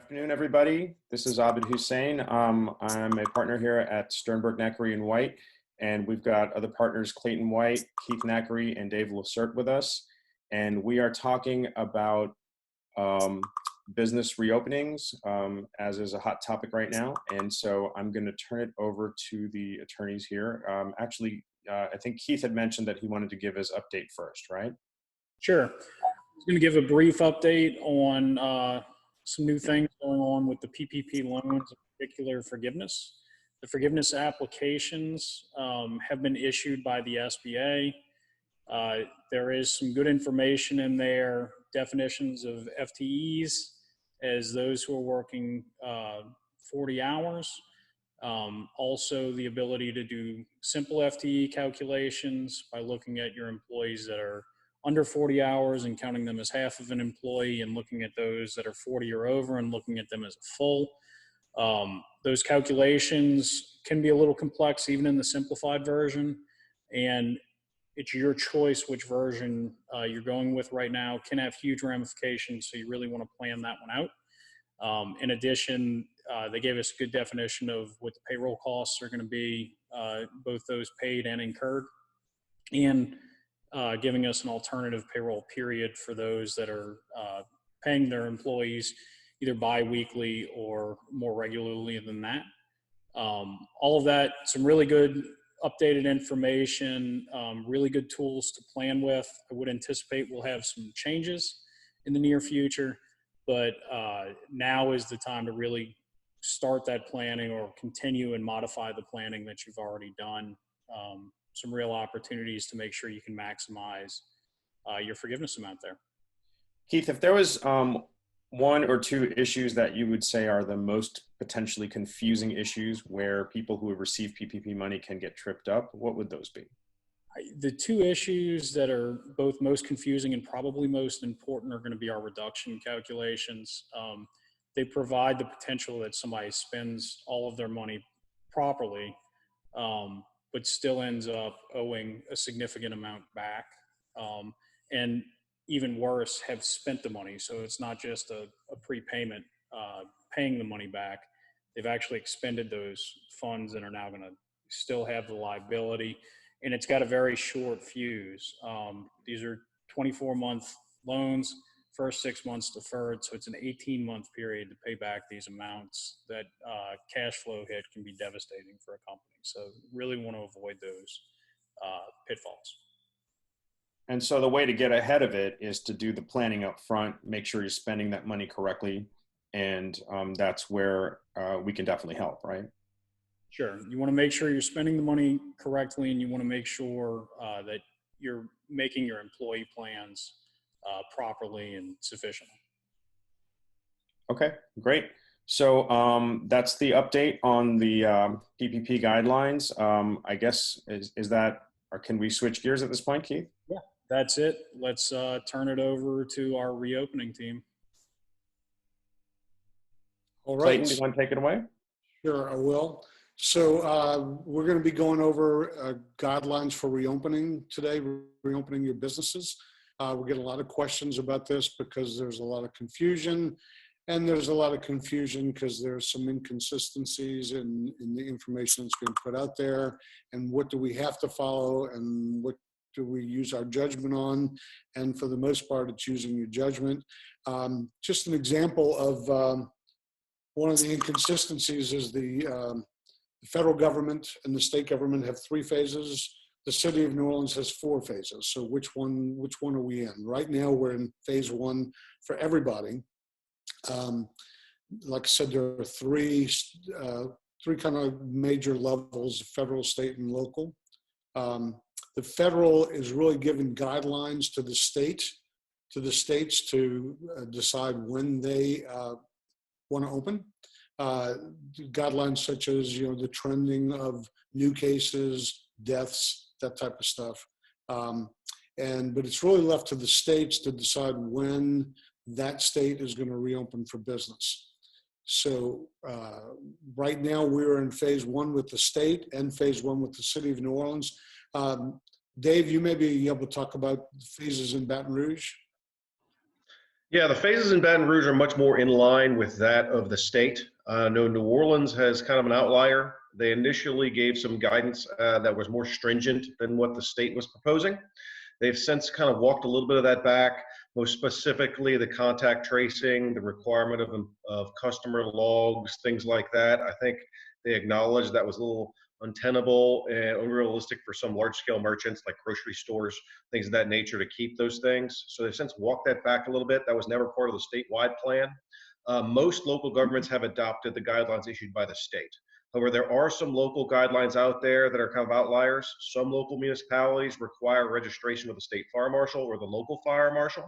Afternoon, everybody. This is Abid Hussein. I'm a partner here at Sternberg, Naccari, and White, and we've got other partners, Clayton White, Keith Naccari, and Dave Lacerte with us. And we are talking about business reopenings, as is a hot topic right now. And so I'm going to turn it over to the attorneys here. I think Keith had mentioned that he wanted to give his update first, right? Sure. I'm going to give a brief update on some new things going on with the PPP loans, in particular forgiveness. The forgiveness applications have been issued by the SBA. There is some good information in there, definitions of FTEs as those who are working 40 hours. Also the ability to do simple FTE calculations by looking at your employees that are under 40 hours and counting them as half of an employee, and looking at those that are 40 or over and looking at them as a full. Those calculations can be a little complex even in the simplified version, and it's your choice which version you're going with right now. Can have huge ramifications, so you really want to plan that one out. In addition, they gave us a good definition of what the payroll costs are going to be, both those paid and incurred, and giving us an alternative payroll period for those that are paying their employees either bi-weekly or more regularly than that. All of that, some really good updated information, really good tools to plan with. I would anticipate we'll have some changes in the near future, but now is the time to really start that planning or continue and modify the planning that you've already done. Some real opportunities to make sure you can maximize your forgiveness amount there. Keith, if there was one or two issues that you would say are the most potentially confusing issues where people who have received PPP money can get tripped up, what would those be? The two issues that are both most confusing and probably most important are going to be our reduction calculations. They provide the potential that somebody spends all of their money properly, but still ends up owing a significant amount back. And even worse, have spent the money. So it's not just a prepayment, paying the money back. They've actually expended those funds and are now going to still have the liability. And it's got a very short fuse. These are 24-month loans, first 6 months deferred. So it's an 18-month period to pay back these amounts. That cash flow hit can be devastating for a company. So really want to avoid those pitfalls. And so the way to get ahead of it is to do the planning up front, make sure you're spending that money correctly. And that's where we can definitely help, right? Sure. You want to make sure you're spending the money correctly, and you want to make sure that you're making your employee plans properly and sufficiently. Okay, great. So that's the update on the PPP guidelines. I guess, is that, or can we switch gears at this point, Keith? Yeah, that's it. Let's turn it over to our reopening team. All right. Clayton, do you want to take it away? Sure, I will. So we're going to be going over guidelines for reopening today, reopening your businesses. We get a lot of questions about this because there's a lot of confusion. And there's a lot of confusion because there's some inconsistencies in the information that's being put out there, and what do we have to follow and what do we use our judgment on. And for the most part, it's using your judgment. Just an example of one of the inconsistencies is the federal government and the state government have 3 phases. The city of New Orleans has 4 phases. So which one are we in? Right now, we're in phase 1 for everybody. Like I said, there are three kind of major levels: federal, state, and local. The federal is really giving guidelines to the states to decide when they want to open. Guidelines such as, the trending of new cases, deaths, that type of stuff. But it's really left to the states to decide when that state is going to reopen for business. So right now we're in phase 1 with the state and phase 1 with the city of New Orleans. Dave, you may be able to talk about phases in Baton Rouge. Yeah, the phases in Baton Rouge are much more in line with that of the state. No, New Orleans has kind of an outlier. They initially gave some guidance that was more stringent than what the state was proposing. They've since kind of walked a little bit of that back, most specifically the contact tracing, the requirement of customer logs, things like that. I think they acknowledged that was a little untenable and unrealistic for some large scale merchants like grocery stores, things of that nature, to keep those things. So they've since walked that back a little bit. That was never part of the statewide plan. Most local governments have adopted the guidelines issued by the state. However, there are some local guidelines out there that are kind of outliers. Some local municipalities require registration with the state fire marshal or the local fire marshal.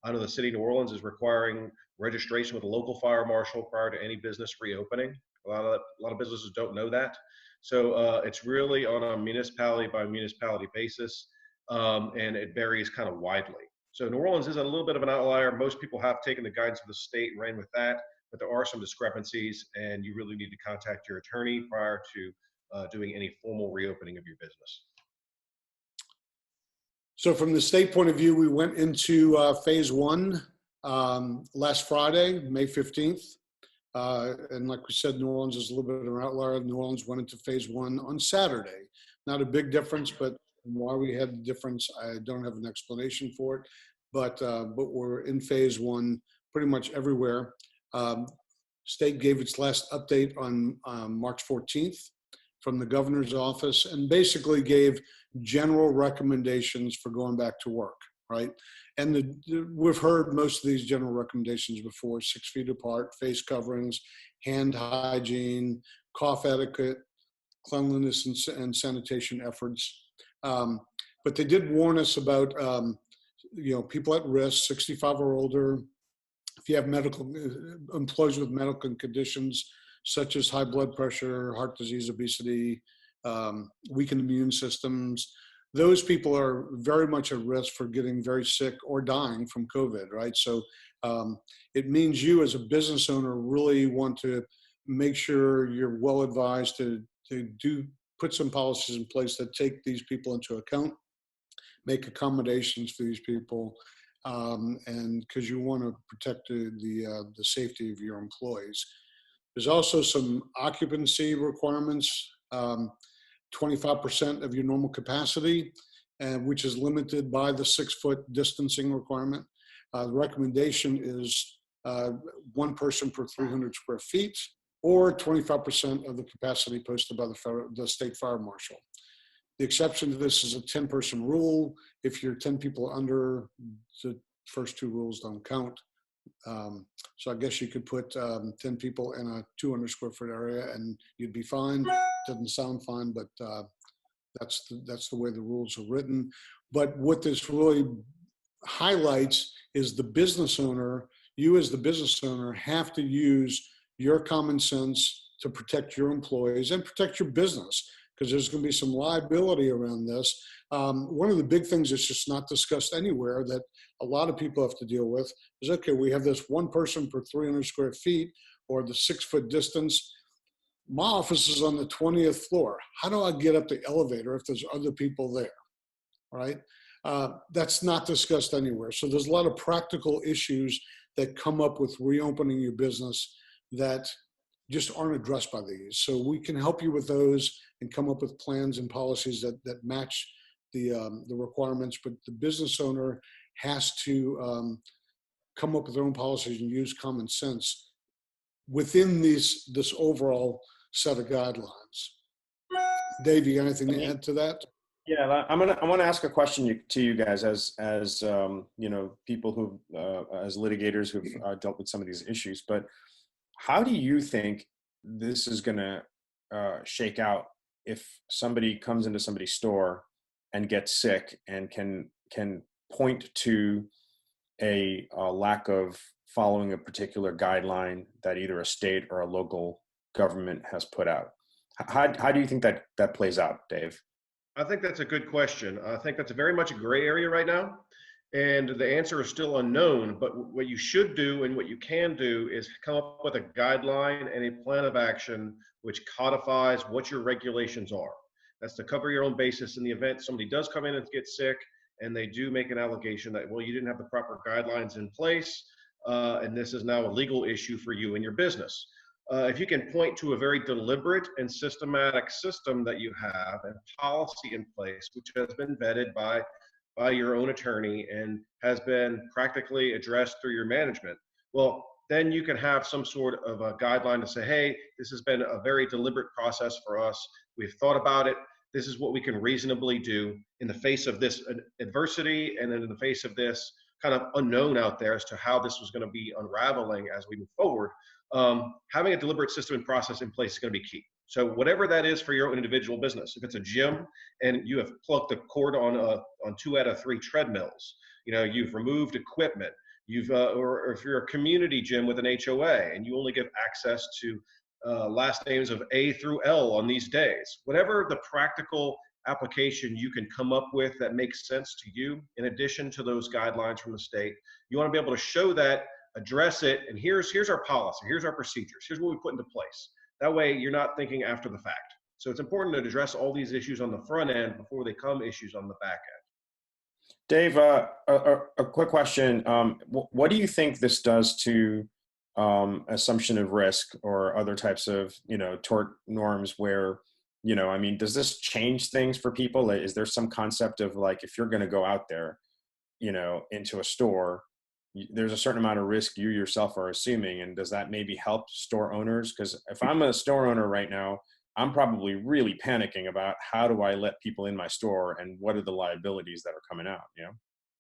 I know the city of New Orleans is requiring registration with the local fire marshal prior to any business reopening. A lot of businesses don't know that. So it's really on a municipality by municipality basis, and it varies kind of widely. So New Orleans is a little bit of an outlier. Most people have taken the guidance of the state and ran with that, but there are some discrepancies, and you really need to contact your attorney prior to doing any formal reopening of your business. So from the state point of view, we went into phase one last Friday, May 15th. And like we said, New Orleans is a little bit of an outlier. New Orleans went into phase one on Saturday. Not a big difference, but why we had the difference, I don't have an explanation for it. But we're in phase one pretty much everywhere. State gave its last update on March 14th from the governor's office, and basically gave general recommendations for going back to work, right? And we've heard most of these general recommendations before: 6 feet apart, face coverings, hand hygiene, cough etiquette, cleanliness and sanitation efforts. But they did warn us about, people at risk, 65 or older. If you have medical employees with medical conditions such as high blood pressure, heart disease, obesity, weakened immune systems, those people are very much at risk for getting very sick or dying from COVID, right? So it means you as a business owner really want to make sure you're well advised to put some policies in place that take these people into account, make accommodations for these people, and because you want to protect the safety of your employees. There's also some occupancy requirements, 25% of your normal capacity, which is limited by the 6-foot distancing requirement. The recommendation is 1 person per 300 square feet, or 25% of the capacity posted by the state fire marshal. The exception to this is a 10-person rule. If you're 10 people under, the first 2 rules don't count. So I guess you could put 10 people in a 200 square foot area and you'd be fine. Doesn't sound fine, but that's the way the rules are written. But what this really highlights is the business owner. You as the business owner have to use your common sense to protect your employees and protect your business, because there's going to be some liability around this. One of the big things that's just not discussed anywhere that a lot of people have to deal with is, okay, we have this 1 person per 300 square feet, or the 6-foot distance. My office is on the 20th floor. How do I get up the elevator if there's other people there, right? That's not discussed anywhere. So there's a lot of practical issues that come up with reopening your business that just aren't addressed by these. So we can help you with those and come up with plans and policies that match the requirements, but the business owner has to come up with their own policies and use common sense within this overall set of guidelines. Dave, you got anything to add to that? Yeah, I want to ask a question to you guys as people who as litigators who've dealt with some of these issues. But how do you think this is going to shake out if somebody comes into somebody's store and gets sick and can point to a lack of following a particular guideline that either a state or a local government has put out? How do you think that plays out, Dave? I think that's a good question. I think that's very much a gray area right now, and the answer is still unknown. But what you should do and what you can do is come up with a guideline and a plan of action which codifies what your regulations are. That's to cover your own basis in the event somebody does come in and get sick and they do make an allegation that, well, you didn't have the proper guidelines in place. and this is now a legal issue for you and your business. If you can point to a very deliberate and systematic system that you have and policy in place, which has been vetted by your own attorney and has been practically addressed through your management, well, then you can have some sort of a guideline to say, hey, this has been a very deliberate process for us. We've thought about it. This is what we can reasonably do in the face of this adversity and then in the face of this kind of unknown out there as to how this was going to be unraveling as we move forward. Having a deliberate system and process in place is going to be key. So whatever that is for your own individual business, if it's a gym and you have plugged the cord on 2 out of 3 treadmills, you've removed equipment, or if you're a community gym with an HOA and you only give access to last names of A through L on these days, whatever the practical application you can come up with that makes sense to you, in addition to those guidelines from the state, you want to be able to show that, address it, and here's our policy, here's our procedures, here's what we put into place. That way you're not thinking after the fact. So it's important to address all these issues on the front end before they come issues on the back end. Dave, a quick question. What do you think this does to assumption of risk or other types of, tort norms where, does this change things for people? Is there some concept of like, if you're going to go out there, into a store, there's a certain amount of risk you yourself are assuming, and does that maybe help store owners? Because if I'm a store owner right now, I'm probably really panicking about how do I let people in my store and what are the liabilities that are coming out,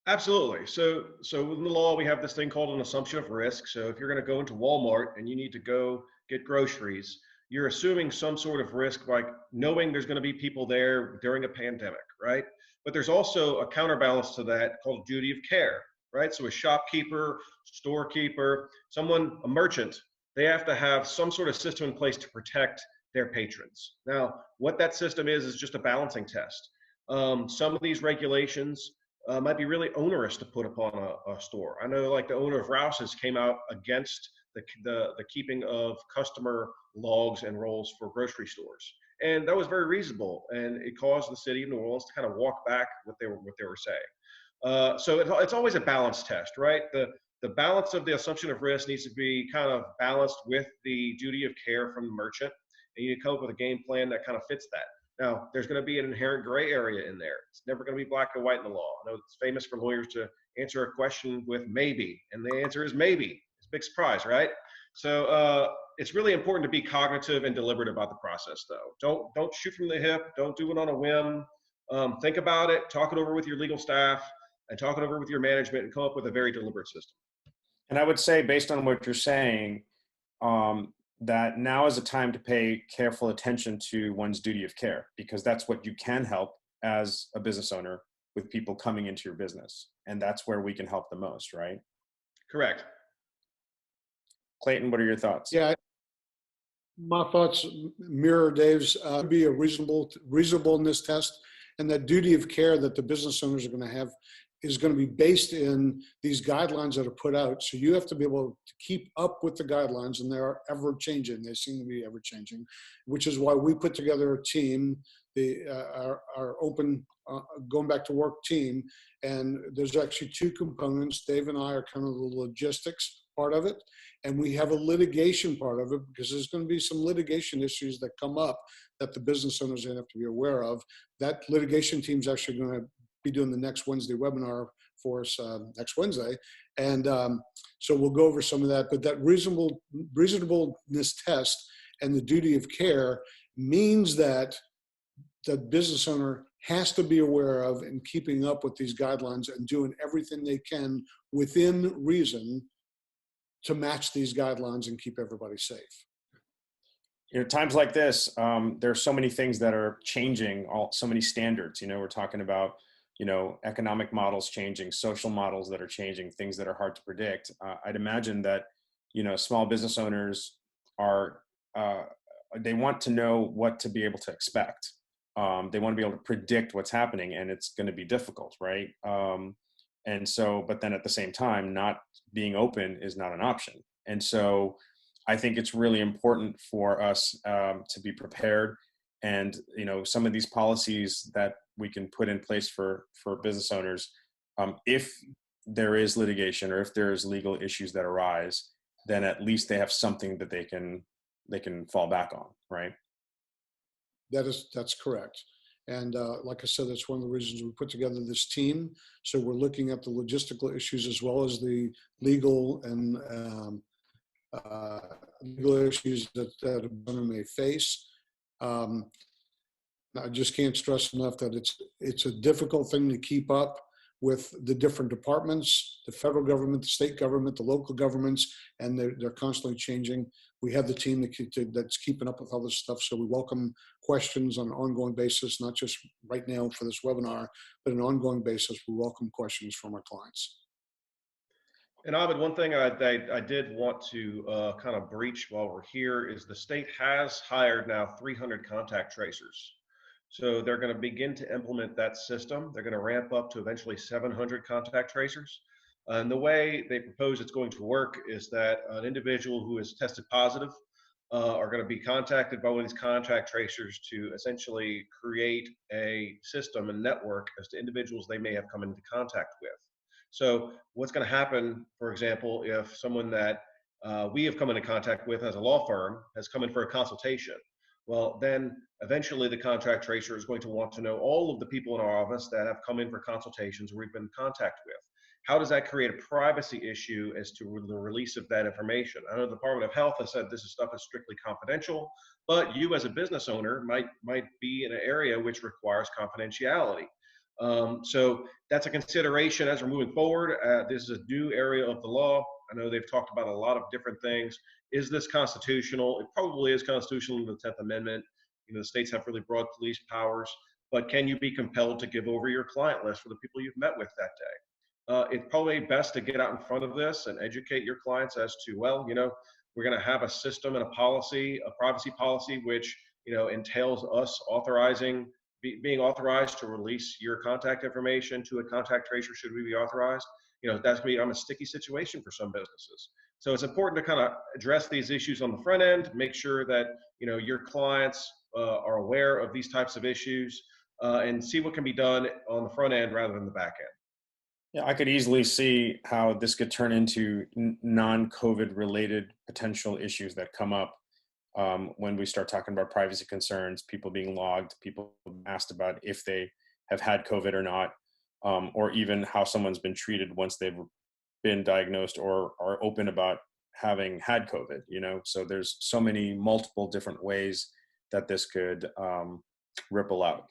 Absolutely. So in the law, we have this thing called an assumption of risk. So if you're going to go into Walmart and you need to go get groceries, you're assuming some sort of risk, like knowing there's going to be people there during a pandemic, right? But there's also a counterbalance to that called duty of care, right? So a shopkeeper, storekeeper, a merchant, they have to have some sort of system in place to protect their patrons. Now, what that system is just a balancing test. Some of these regulations might be really onerous to put upon a store. I know, like the owner of Rouse's came out against the keeping of customer logs and rolls for grocery stores, and that was very reasonable, and it caused the city of New Orleans to kind of walk back what they were saying. So it's always a balance test, right? The balance of the assumption of risk needs to be kind of balanced with the duty of care from the merchant, and you come up with a game plan that kind of fits that. Now, there's going to be an inherent gray area in there. It's never going to be black and white in the law. I know it's famous for lawyers to answer a question with maybe, and the answer is maybe. It's a big surprise, right? So it's really important to be cognitive and deliberate about the process, though. Don't shoot from the hip. Don't do it on a whim. Think about it. Talk it over with your legal staff, and talk it over with your management, and come up with a very deliberate system. And I would say, based on what you're saying, that now is a time to pay careful attention to one's duty of care, because that's what you can help as a business owner with people coming into your business. And that's where we can help the most, right? Correct. Clayton, what are your thoughts? Yeah, my thoughts mirror Dave's. Be a reasonableness test, and that duty of care that the business owners are going to have is going to be based in these guidelines that are put out. So you have to be able to keep up with the guidelines, and they are ever changing. They seem to be ever changing, which is why we put together a team, our open going back to work team. And there's actually 2 components. Dave and I are kind of the logistics part of it, and we have a litigation part of it, because there's going to be some litigation issues that come up that the business owners are going to have to be aware of. That litigation team is actually going to be doing the next Wednesday webinar for us next Wednesday. And so we'll go over some of that, but that reasonableness test and the duty of care means that the business owner has to be aware of and keeping up with these guidelines and doing everything they can within reason to match these guidelines and keep everybody safe. Times like this, there's so many things that are changing, so many standards. We're talking about economic models changing, social models that are changing, things that are hard to predict. I'd imagine that, small business owners they want to know what to be able to expect. They want to be able to predict what's happening, and it's going to be difficult, right? And so, but then at the same time, not being open is not an option. And so I think it's really important for us to be prepared. And, some of these policies that we can put in place for business owners, if there is litigation or if there's legal issues that arise, then at least they have something that they can fall back on, right? That's correct. And like I said, that's one of the reasons we put together this team. So we're looking at the logistical issues as well as the legal and legal issues that a owner may face. I just can't stress enough that it's a difficult thing to keep up with the different departments, the federal government, the state government, the local governments, and they're constantly changing. We have the team that's keeping up with all this stuff, so we welcome questions on an ongoing basis, not just right now for this webinar, but on an ongoing basis, we welcome questions from our clients. And Abid, one thing I did want to kind of breach while we're here is the state has hired now 300 contact tracers. So they're going to begin to implement that system. They're going to ramp up to eventually 700 contact tracers. And the way they propose it's going to work is that an individual who is tested positive are going to be contacted by one of these contact tracers to essentially create a system and network as to individuals they may have come into contact with. So what's going to happen, for example, if someone that we have come into contact with as a law firm has come in for a consultation, well, then eventually the contact tracer is going to want to know all of the people in our office that have come in for consultations we've been in contact with. How does that create a privacy issue as to the release of that information? I know the Department of Health has said this stuff is strictly confidential, but you as a business owner might be in an area which requires confidentiality. So that's a consideration as we're moving forward. This is a new area of the law. I know they've talked about a lot of different things. Is this constitutional? It probably is constitutional in the 10th Amendment. You know, the states have really broad police powers, but can you be compelled to give over your client list for the people you've met with that day? It's probably best to get out in front of this and educate your clients as to, well, you know, we're going to have a system and a policy, a privacy policy, which, you know, entails us authorizing, being authorized to release your contact information to a contact tracer should we be authorized. You know, that's going to be a sticky situation for some businesses. So it's important to kind of address these issues on the front end, make sure that, you know, your clients are aware of these types of issues and see what can be done on the front end rather than the back end. Yeah, I could easily see how this could turn into non-COVID related potential issues that come up when we start talking about privacy concerns, people being logged, people asked about if they have had COVID or not, or even how someone's been treated once they've been diagnosed or are open about having had COVID, you know? So there's so many multiple different ways that this could ripple out.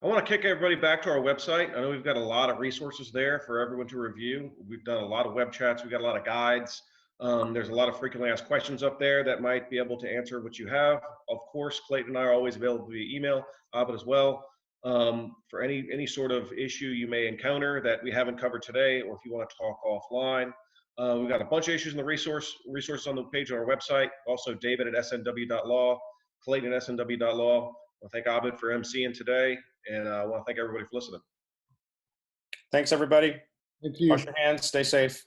I want to kick everybody back to our website. I know we've got a lot of resources there for everyone to review. We've done a lot of web chats. We've got a lot of guides. There's a lot of frequently asked questions up there that might be able to answer what you have. Of course, Clayton and I are always available via email, but as well, for any sort of issue you may encounter that we haven't covered today, or if you want to talk offline. We've got a bunch of issues in the resources on the page on our website. Also, David at SNW.LAW, Clayton at SNW.LAW. I want to thank Abid for emceeing today, and I want to thank everybody for listening. Thanks, everybody. Thank you. Wash your hands, stay safe.